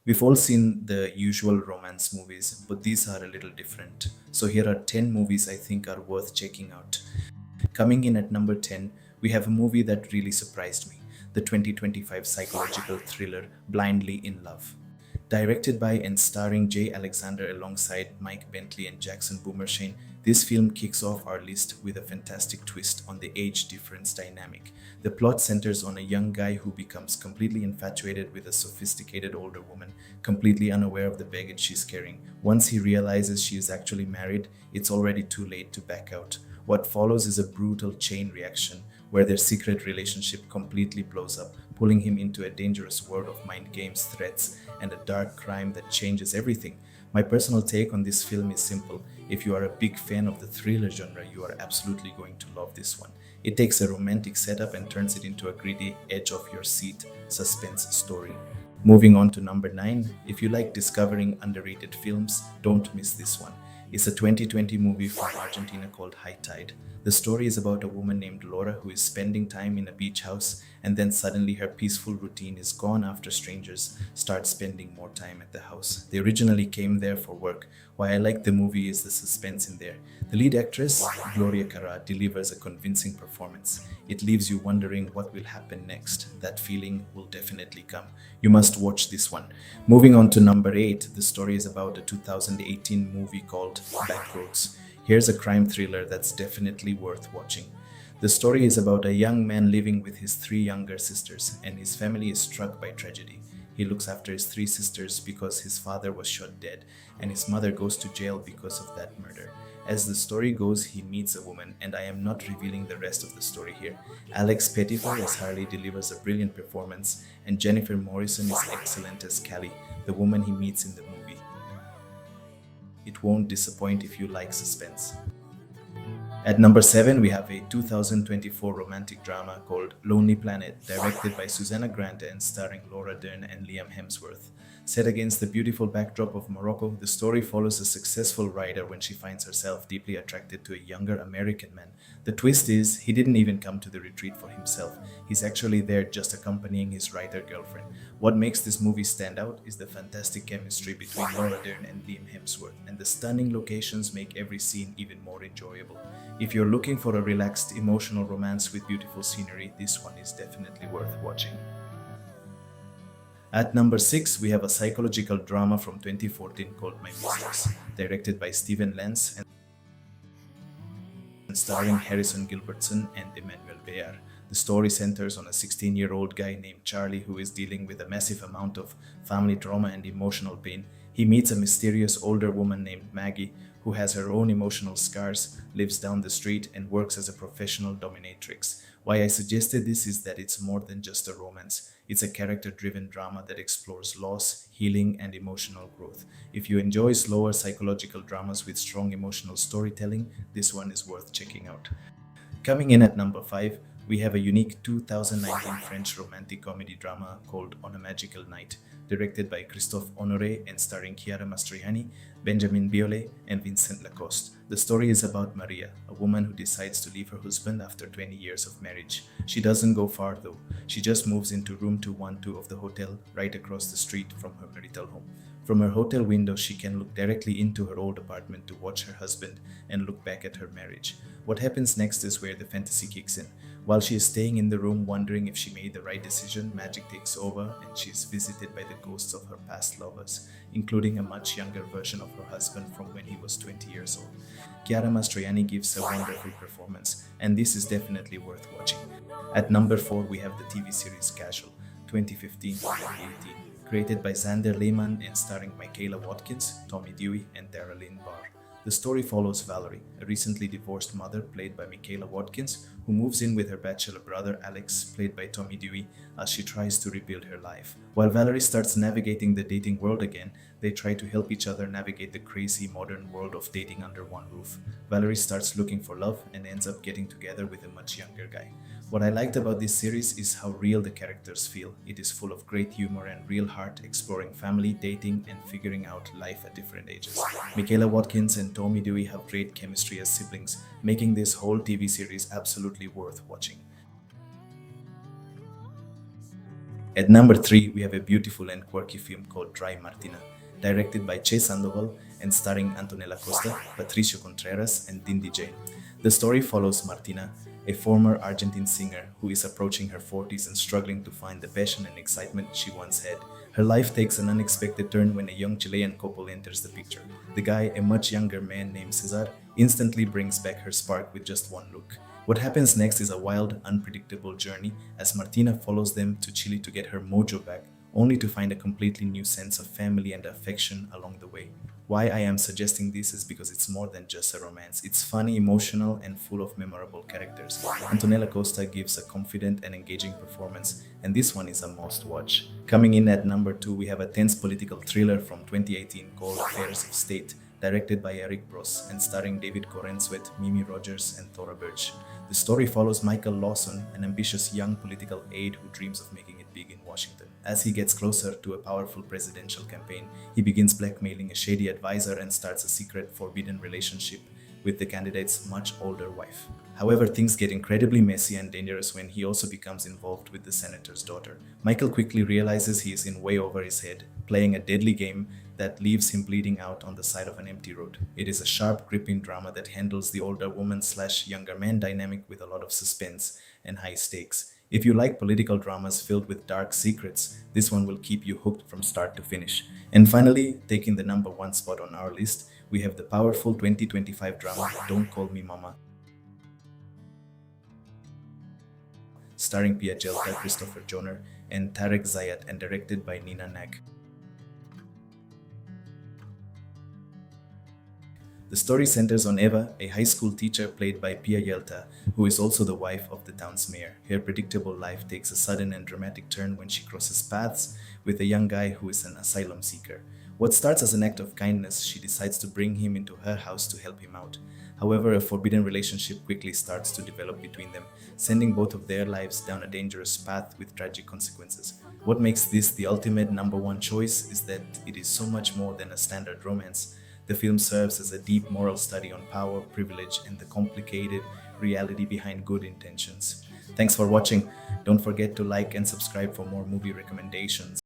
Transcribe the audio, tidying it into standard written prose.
We've all seen the usual romance movies, but these are a little different. So here are 10 movies I think are worth checking out. Coming in at number 10, we have a movie that really surprised me, the 2025 psychological thriller Blindly in Love. Directed by and starring Jay Alexander alongside Mike Bentley and Jackson Boomershane, this film kicks off our list with a fantastic twist on the age difference dynamic. The plot centers on a young guy who becomes completely infatuated with a sophisticated older woman, completely unaware of the baggage she's carrying. Once he realizes she is actually married, it's already too late to back out. What follows is a brutal chain reaction where their secret relationship completely blows up, pulling him into a dangerous world of mind games, threats, and a dark crime that changes everything. My personal take on this film is simple. If you are a big fan of the thriller genre, you are absolutely going to love this one. It takes a romantic setup and turns it into a gritty, edge of your seat suspense story. Moving on to number 9, if you like discovering underrated films, don't miss this one. It's a 2020 movie from Argentina called High Tide. The story is about a woman named Laura who is spending time in a beach house, and then suddenly her peaceful routine is gone after strangers start spending more time at the house. They originally came there for work. Why I like the movie is the suspense in there. The lead actress, Gloria Carra, delivers a convincing performance. It leaves you wondering what will happen next. That feeling will definitely come. You must watch this one. Moving on to number 8, the story is about a 2018 movie called Backroads. Here's a crime thriller that's definitely worth watching. The story is about a young man living with his three younger sisters, and his family is struck by tragedy. He looks after his three sisters because his father was shot dead, and his mother goes to jail because of that murder. As the story goes, he meets a woman, and I am not revealing the rest of the story here. Alex Pettyfer as Harley delivers a brilliant performance, and Jennifer Morrison is excellent as Callie, the woman he meets in the movie. It won't disappoint if you like suspense. At number 7, we have a 2024 romantic drama called Lonely Planet, directed by Susanna Grant and starring Laura Dern and Liam Hemsworth. Set against the beautiful backdrop of Morocco, the story follows a successful writer when she finds herself deeply attracted to a younger American man. The twist is, he didn't even come to the retreat for himself. He's actually there just accompanying his writer girlfriend. What makes this movie stand out is the fantastic chemistry between Laura Dern and Liam Hemsworth, and the stunning locations make every scene even more enjoyable. If you're looking for a relaxed, emotional romance with beautiful scenery, this one is definitely worth watching. At number 6, we have a psychological drama from 2014 called My Mistress, directed by Steven Lentz and starring Harrison Gilbertson and Emmanuel Bear. The story centers on a 16-year-old guy named Charlie who is dealing with a massive amount of family trauma and emotional pain. He meets a mysterious older woman named Maggie who has her own emotional scars, lives down the street, and works as a professional dominatrix. Why I suggested this is that it's more than just a romance. It's a character driven drama that explores loss, healing, and emotional growth. If you enjoy slower psychological dramas with strong emotional storytelling, this one is worth checking out. Coming in at number 5, we have a unique 2019 French romantic comedy drama called On a Magical Night, directed by Christophe Honoré and starring Chiara Mastroianni, Benjamin Biolay, and Vincent Lacoste. The story is about Maria, a woman who decides to leave her husband after 20 years of marriage. She doesn't go far though. She just moves into room 212 of the hotel right across the street from her marital home. From her hotel window, she can look directly into her old apartment to watch her husband and look back at her marriage. What happens next is where the fantasy kicks in. While she is staying in the room wondering if she made the right decision, magic takes over and she is visited by the ghosts of her past lovers, including a much younger version of her husband from when he was 20 years old. Chiara Mastroianni gives a wonderful performance, and this is definitely worth watching. At number 4, we have the TV series Casual, 2015-2018, created by Xander Lehman and starring Michaela Watkins, Tommy Dewey, and Tara Lynn Barr. The story follows Valerie, a recently divorced mother played by Michaela Watkins, who moves in with her bachelor brother Alex, played by Tommy Dewey, as she tries to rebuild her life. While Valerie starts navigating the dating world again, they try to help each other navigate the crazy modern world of dating under one roof. Valerie starts looking for love and ends up getting together with a much younger guy. What I liked about this series is how real the characters feel. It is full of great humor and real heart, exploring family, dating, and figuring out life at different ages. Michaela Watkins and Tommy Dewey have great chemistry as siblings, making this whole TV series absolutely worth watching. At number 3, we have a beautiful and quirky film called Dry Martina, directed by Che Sandoval and starring Antonella Costa, Patricio Contreras, and Dindy Jane. The story follows Martina, a former Argentine singer who is approaching her 40s and struggling to find the passion and excitement she once had. Her life takes an unexpected turn when a young Chilean couple enters the picture. The guy, a much younger man named Cesar, instantly brings back her spark with just one look. What happens next is a wild, unpredictable journey as Martina follows them to Chile to get her mojo back, only to find a completely new sense of family and affection along the way. Why I am suggesting this is because it's more than just a romance. It's funny, emotional, and full of memorable characters. Antonella Costa gives a confident and engaging performance, and this one is a must watch. Coming in at number 2, we have a tense political thriller from 2018 called Affairs of State, directed by Eric Bros and starring David Corenswet, Mimi Rogers, and Thora Birch. The story follows Michael Lawson, an ambitious young political aide who dreams of making it big in Washington. As he gets closer to a powerful presidential campaign, he begins blackmailing a shady advisor and starts a secret, forbidden relationship with the candidate's much older wife. However, things get incredibly messy and dangerous when he also becomes involved with the senator's daughter. Michael quickly realizes he is in way over his head, playing a deadly game that leaves him bleeding out on the side of an empty road. It is a sharp, gripping drama that handles the older woman/younger man dynamic with a lot of suspense and high stakes. If you like political dramas filled with dark secrets, this one will keep you hooked from start to finish. And finally, taking the number 1 spot on our list, we have the powerful 2025 drama Don't Call Me Mama, starring Pia Gelta, Christopher Joner, and Tarek Zayat, and directed by Nina Nag. The story centers on Eva, a high school teacher played by Pia Gelta, who is also the wife of the town's mayor. Her predictable life takes a sudden and dramatic turn when she crosses paths with a young guy who is an asylum seeker. What starts as an act of kindness, she decides to bring him into her house to help him out. However, a forbidden relationship quickly starts to develop between them, sending both of their lives down a dangerous path with tragic consequences. What makes this the ultimate number 1 choice is that it is so much more than a standard romance. The film serves as a deep moral study on power, privilege, and the complicated reality behind good intentions. Thanks for watching. Don't forget to like and subscribe for more movie recommendations.